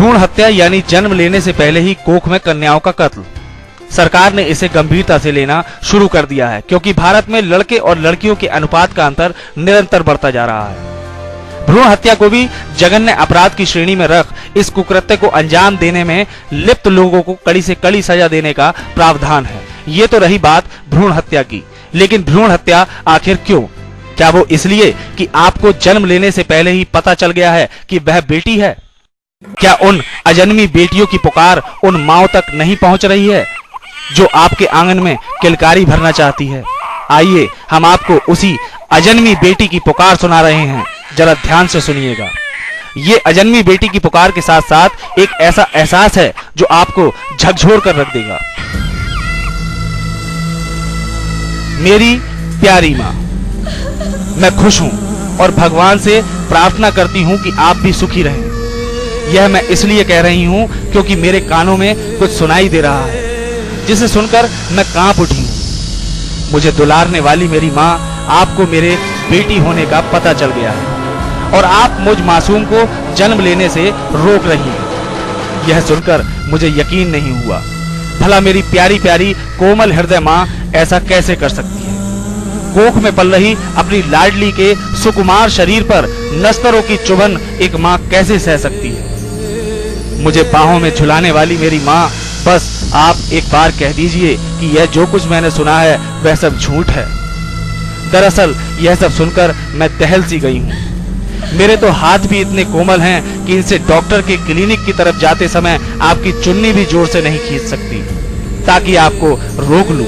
भ्रूण हत्या यानी जन्म लेने से पहले ही कोख में कन्याओं का कत्ल। सरकार ने इसे गंभीरता से लेना शुरू कर दिया है, क्योंकि भारत में लड़के और लड़कियों के अनुपात का अंतर निरंतर बढ़ता जा रहा है। भ्रूण हत्या को भी जघन्य अपराध की श्रेणी में रख इस कुकृत्य को अंजाम देने में लिप्त लोगों को कड़ी से कड़ी सजा देने का प्रावधान है। ये तो रही बात भ्रूण हत्या की, लेकिन भ्रूण हत्या आखिर क्यों? क्या वो इसलिए कि आपको जन्म लेने से पहले ही पता चल गया है कि वह बेटी है? क्या उन अजन्मी बेटियों की पुकार उन माओं तक नहीं पहुंच रही है जो आपके आंगन में किलकारी भरना चाहती है? आइए हम आपको उसी अजन्मी बेटी की पुकार सुना रहे हैं, जरा ध्यान से सुनिएगा। ये अजन्मी बेटी की पुकार के साथ साथ एक ऐसा एहसास है जो आपको झकझोर कर रख देगा। मेरी प्यारी माँ, मैं खुश हूं और भगवान से प्रार्थना करती हूं कि आप भी सुखी रहें। यह मैं इसलिए कह रही हूं क्योंकि मेरे कानों में कुछ सुनाई दे रहा है, जिसे सुनकर मैं कांप उठी हूं। मुझे दुलारने वाली मेरी माँ, आपको मेरे बेटी होने का पता चल गया है और आप मुझ मासूम को जन्म लेने से रोक रही हैं। यह सुनकर मुझे यकीन नहीं हुआ। भला मेरी प्यारी प्यारी कोमल हृदय माँ ऐसा कैसे कर सकती है? कोख में पल रही अपनी लाडली के सुकुमार शरीर पर नस्तरों की चुभन एक माँ कैसे सह सकती है? मुझे बाहों में झुलाने वाली मेरी माँ, बस आप एक बार कह दीजिए कि यह जो कुछ मैंने सुना है वह सब झूठ है। दरअसल यह सब सुनकर मैं दहल सी गई हूँ। मेरे तो हाथ भी इतने कोमल हैं कि इनसे डॉक्टर के क्लिनिक की तरफ जाते समय आपकी चुन्नी भी जोर से नहीं खींच सकती ताकि आपको रोक लूं।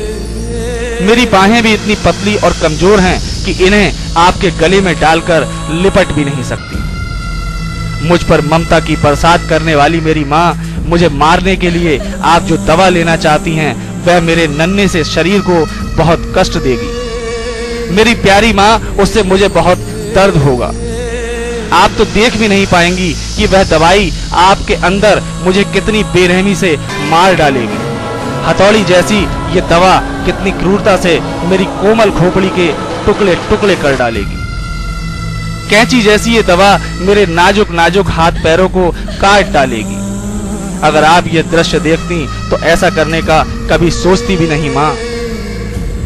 मेरी बाहें भी इतनी पतली और कमजोर हैं कि इन्हें आपके गले में डालकर लिपट भी नहीं सकती। मुझ पर ममता की बरसात करने वाली मेरी माँ, मुझे मारने के लिए आप जो दवा लेना चाहती हैं वह मेरे नन्हे से शरीर को बहुत कष्ट देगी। मेरी प्यारी माँ, उससे मुझे बहुत दर्द होगा। आप तो देख भी नहीं पाएंगी कि वह दवाई आपके अंदर मुझे कितनी बेरहमी से मार डालेगी। हथौड़ी जैसी ये दवा कितनी क्रूरता से मेरी कोमल खोपड़ी के टुकड़े टुकड़े कर डालेगी। कैंची जैसी ये दवा मेरे नाजुक नाजुक हाथ पैरों को काट डालेगी। अगर आप ये दृश्य देखती तो ऐसा करने का कभी सोचती भी नहीं। माँ,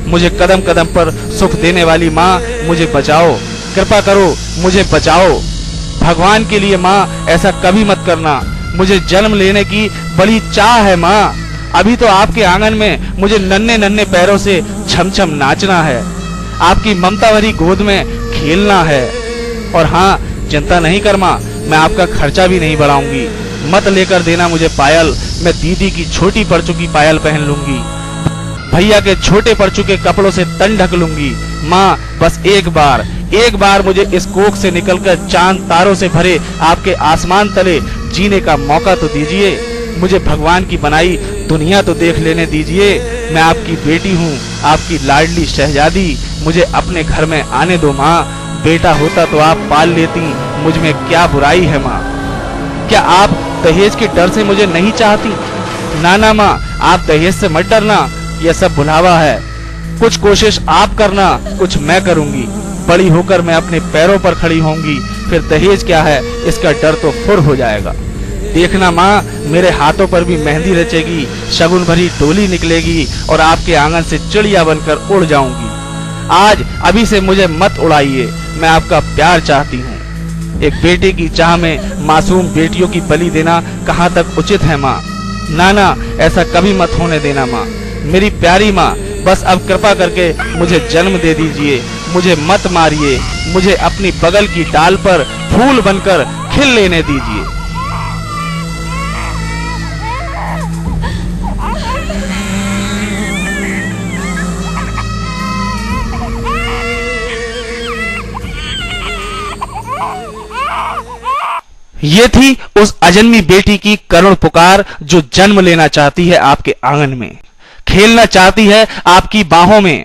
मुझे कदम कदम पर सुख देने वाली माँ, मुझे बचाओ, कृपा करो, मुझे बचाओ। भगवान के लिए माँ, ऐसा कभी मत करना। मुझे जन्म लेने की बड़ी चाह है माँ। अभी तो आपके आंगन में मुझे नन्हे नन्हे पैरों से छम छम नाचना है, आपकी ममता भरी गोद में खेलना है। और हाँ, चिंता नहीं कर माँ, मैं आपका खर्चा भी नहीं बढ़ाऊंगी। मत लेकर देना मुझे पायल, मैं दीदी की छोटी पड़ चुकी पायल पहन लूंगी, भैया के छोटे पड़ चुके कपड़ों से तन ढक लूंगी। माँ, बस एक बार मुझे इस कोख से निकलकर चांद तारों से भरे आपके आसमान तले जीने का मौका तो दीजिए। मुझे भगवान की बनाई दुनिया तो देख लेने दीजिए। मैं आपकी बेटी हूँ, आपकी लाडली शहजादी। मुझे अपने घर में आने दो माँ। बेटा होता तो आप पाल लेती, मुझ में क्या बुराई है माँ? क्या आप दहेज के डर से मुझे नहीं चाहती? ना ना माँ, आप दहेज से मत डरना, यह सब भुलावा है। कुछ कोशिश आप करना, कुछ मैं करूंगी। बड़ी होकर मैं अपने पैरों पर खड़ी होंगी, फिर दहेज क्या है इसका डर तो फुर हो जाएगा। देखना माँ, मेरे हाथों पर भी मेहंदी रचेगी, शगुन भरी डोली निकलेगी और आपके आंगन से चिड़िया बनकर उड़ जाऊंगी। आज अभी से मुझे मत उड़ाइए, मैं आपका प्यार चाहती हूँ। एक बेटे की चाह में मासूम बेटियों की बलि देना कहाँ तक उचित है माँ? ना ना, ऐसा कभी मत होने देना माँ। मेरी प्यारी माँ, बस अब कृपा करके मुझे जन्म दे दीजिए। मुझे मत मारिए, मुझे अपनी बगल की डाल पर फूल बनकर खिल लेने दीजिए। ये थी उस अजन्मी बेटी की करुण पुकार जो जन्म लेना चाहती है आपके आंगन में, खेलना चाहती है आपकी बाहों में।